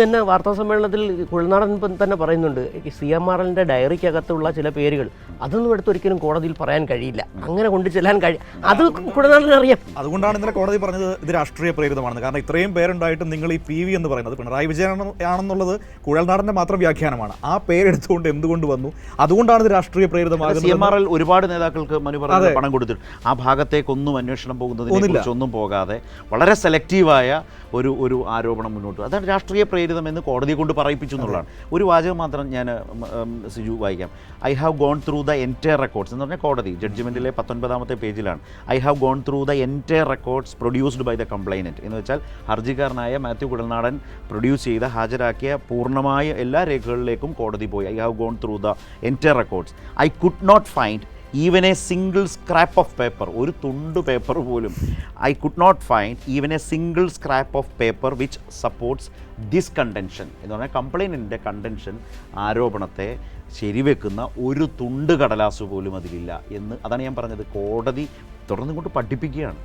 തന്നെ വാർത്താ സമ്മേളനത്തിൽ കുഴൽനാടൻ തന്നെ പറയുന്നുണ്ട്, CMRLന്റെ ഡയറിക്കകത്തുള്ള ചില പേരുകൾ അതൊന്നും എടുത്തൊരിക്കലും കോടതിയിൽ പറയാൻ കഴിയില്ല, അങ്ങനെ കൊണ്ടു ചെല്ലാൻ അത് കുഴൽനാടന് അറിയാം. അതുകൊണ്ടാണ് ഇന്നലെ കോടതി പറഞ്ഞത് ഇത് രാഷ്ട്രീയ പ്രേരിതമാണെന്ന്. കാരണം ഇത്രയും പേരുണ്ടായിട്ടും നിങ്ങൾ ഈ PV എന്ന് പറയുന്നത് പിണറായി വിജയൻ ആണെന്നുള്ളത് കുഴൽനാടന്റെ മാത്രം വ്യാഖ്യാനമാണ്. ആ പേരെടുത്തുകൊണ്ട് എന്തുകൊണ്ട് വന്നു? അതുകൊണ്ടാണ് ഇത് രാഷ്ട്രീയ പ്രേരിതമാകുന്നത്. CMRL ഒരുപാട് നേതാക്കൾക്ക് മനു പറഞ്ഞ പണം കൊടുത്തിട്ട് ആ ഭാഗത്തേക്കൊന്നും അന്വേഷണം പോകുന്നതിനെ കുറിച്ചൊന്നും പോകാതെ വളരെ സെലക്റ്റീവായ ഒരു ആരോപണം മുന്നോട്ട്, അതാണ് രാഷ്ട്രീയ പ്രേരിതമെന്ന് കോടതിയെ കൊണ്ട് പറയിപ്പിച്ചു എന്നുള്ളതാണ്. ഒരു വാചകം മാത്രം ഞാൻ സിജു വായിക്കാം. I have gone through the entire records എന്ന് പറഞ്ഞാൽ കോടതി ജഡ്ജ്മെൻറ്റിലെ 19ാമത്തെ പേജിലാണ്. I have gone through the entire records produced by the complainant എന്ന് വെച്ചാൽ ഹർജിക്കാരനായ മാത്യു കുഴൽനാടൻ പ്രൊഡ്യൂസ് ചെയ്ത ഹാജരാക്കിയ പൂർണ്ണമായ എല്ലാ രേഖകളിലേക്കും കോടതി പോയി. I have gone through the entire records. I could not find even a single scrap of paper, ഒരു തുണ്ട് പേപ്പർ പോലും. I could not find even a single scrap of paper which supports this contention എന്ന് പറഞ്ഞാൽ കംപ്ലൈൻറ്റിൻ്റെ contention, ആരോപണത്തെ ശരിവെക്കുന്ന ഒരു തുണ്ട് കടലാസ് പോലും അതിലില്ല എന്ന്. അതാണ് ഞാൻ പറഞ്ഞത്, കോടതി തുടർന്നിങ്ങോട്ട് പഠിപ്പിക്കുകയാണ്.